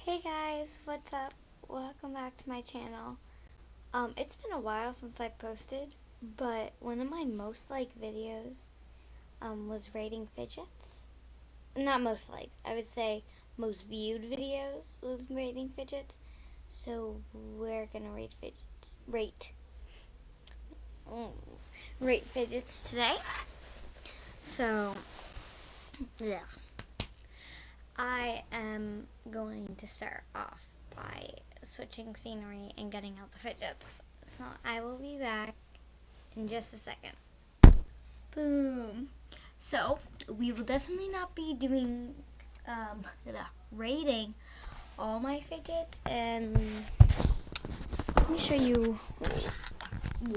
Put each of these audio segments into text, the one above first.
Hey guys, what's up? Welcome back to my channel. It's been a while since I posted, but one of my most liked videos was rating fidgets. Not most liked, I would say most viewed videos was rating fidgets. So we're gonna rate fidgets today. So yeah. I am going to start off by switching scenery and getting out the fidgets. So I will be back in just a second. Boom. So we will definitely not be doing rating all my fidgets, and let me show you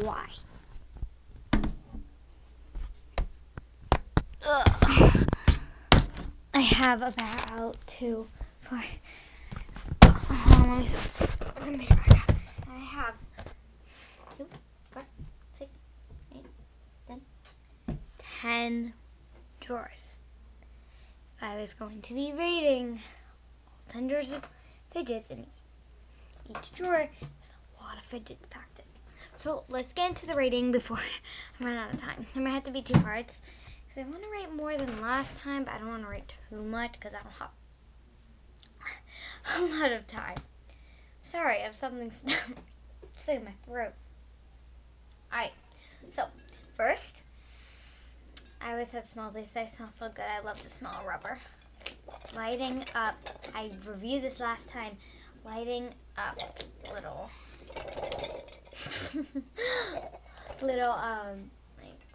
why. Ugh. I have about 2, 4. Let me see. I have 2, 4, 6, 8, 10 drawers. I was going to be rating 10 drawers of fidgets, and each drawer has a lot of fidgets packed in. So let's get into the rating before I run out of time. There might have to be 2 parts. Because I want to rate more than last time, but I don't want to rate too much because I don't have a lot of time. Sorry, I have something stuck in my throat. Alright, so first, I always said smell these. They smell so good. I love the smell of rubber. Lighting up, I reviewed this last time. Lighting up little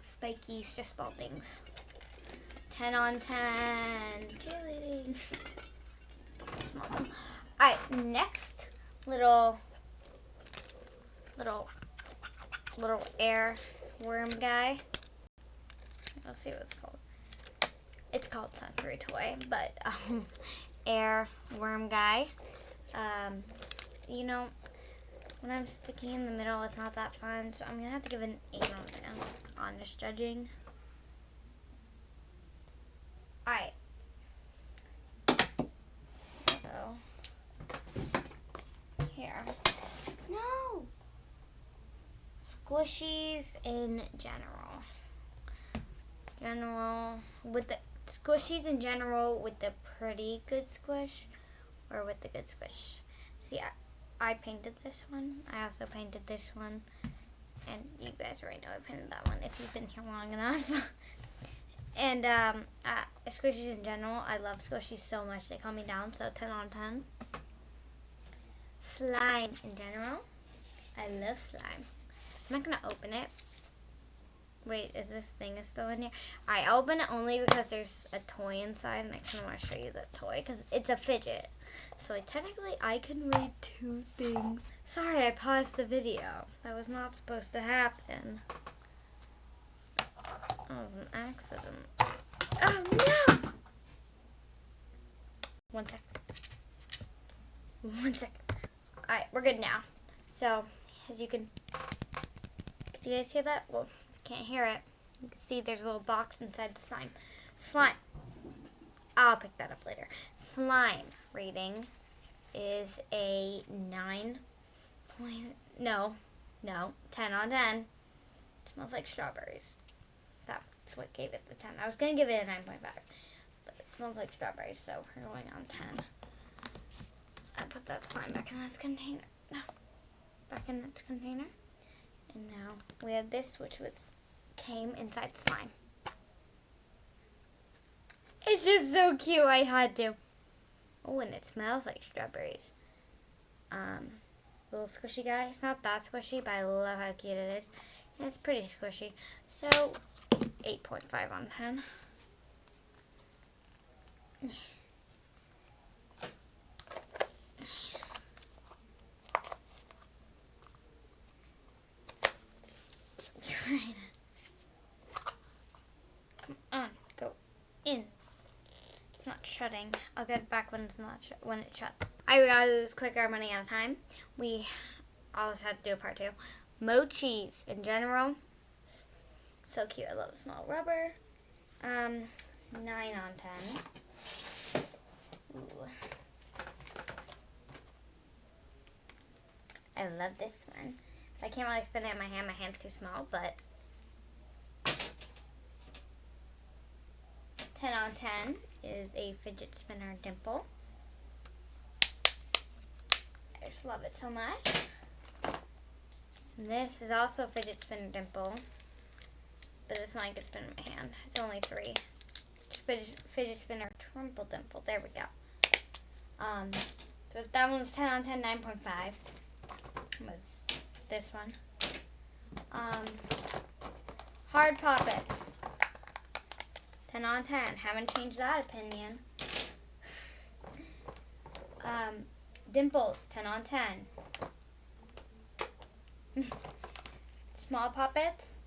spiky stress ball things. 10 on 10. Cheerleading. Small. Alright, next little air worm guy. Let's see what it's called. It's called Sensory Toy, but air worm guy. You know, when I'm sticking in the middle, it's not that fun, so I'm gonna have to give an 8 on 10. Honest judging. Alright. So, here. No! Squishies in general. With the squishies in general, with the pretty good squish, or with the good squish. See, I painted this one. I also painted this one. And you guys already know I painted that one if you've been here long enough. And squishies in general, I love squishies so much. They calm me down, so 10 on 10. Slime in general, I love slime. I'm not going to open it. Wait, is this thing still in here? I open it only because there's a toy inside, and I kind of want to show you the toy because it's a fidget. So technically, I can rate 2 things. Sorry, I paused the video. That was not supposed to happen. That was an accident. Oh no! 1 second. Alright, we're good now. So, as you can you guys hear that? Well, can't hear it. You can see there's a little box inside the slime. Slime. I'll pick that up later. Slime rating is a 9. No, 10 on 10. It smells like strawberries. That's what gave it the 10. I was going to give it a 9.5, but it smells like strawberries, so we're going on 10. I put that slime back in its container. No, back in its container. And now we have this, which came inside the slime. It's just so cute. I had to. Oh, and it smells like strawberries. Little squishy guy. It's not that squishy, but I love how cute it is. And it's pretty squishy. So, 8.5 on 10. Come on, go in. It's not shutting. I'll get it back when it's not when it shuts. I gotta do this quicker. I'm running out of time. We always have to do a part 2. Mochis in general, so cute. I love the small rubber. 9 on 10. Ooh. I love this one. I can't really spin it in my hand. My hand's too small, but 10 on 10 is a fidget spinner dimple. I just love it so much. This is also a fidget spinner dimple, but this one I can spin in my hand. It's only 3. Fidget spinner triple dimple. There we go. So that one was 10 on 10, 9.5. Was this one. Hard poppets. 10 on 10. Haven't changed that opinion. Dimples. 10 on 10. Small poppets.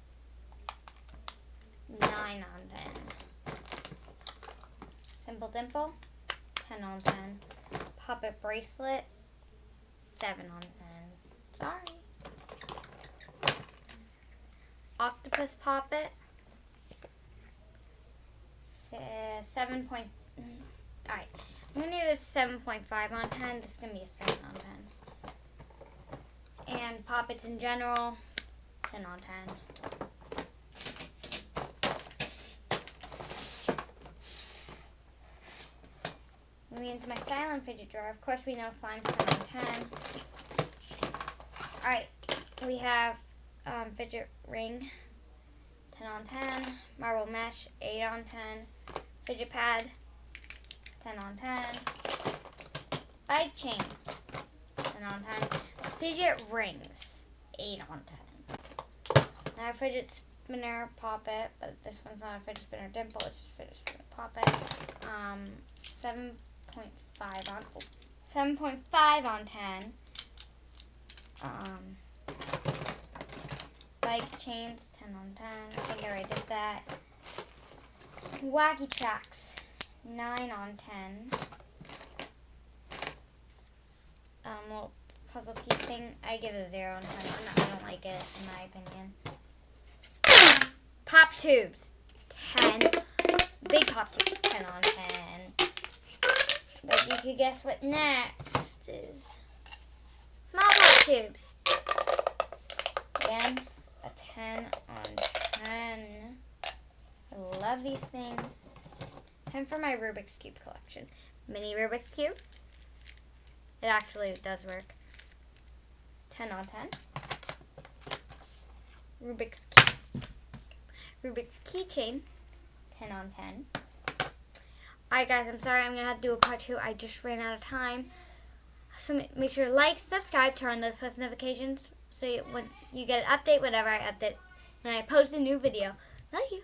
9 on 10. Simple dimple. 10 on 10. Poppet bracelet. 7 on 10. Sorry. Octopus poppet. 7 point. Alright. I'm going to use 7.5 on 10. This is going to be a 7 on 10. And poppets in general. 10 on 10. Moving into my silent fidget drawer. Of course, we know slime's 10 on 10. Alright, we have fidget ring, 10 on 10. Marble mesh, 8 on 10. Fidget pad, 10 on 10. Bike chain, 10 on 10. Fidget rings, 8 on 10. Now fidget spinner poppet, but this one's not a fidget spinner dimple, it's just fidget spinner poppet. 7.5 on 10. Bike chains, 10 on 10. I think I already did that. Wacky tracks, 9 on 10. Little puzzle piece thing, I give it a 0 on 10. I don't like it, in my opinion. Pop tubes, 10. Big pop tubes, 10 on 10. But you could guess what next is. Small pop tubes. Again, a 10 on 10. I love these things. Time for my Rubik's Cube collection. Mini Rubik's Cube. It actually does work. 10 on 10. Rubik's keychain. 10 on 10. Alright guys, I'm sorry I'm going to have to do a part 2. I just ran out of time. So make sure to like, subscribe, turn on those post notifications so when you get an update whenever I update, when I post a new video. Love you.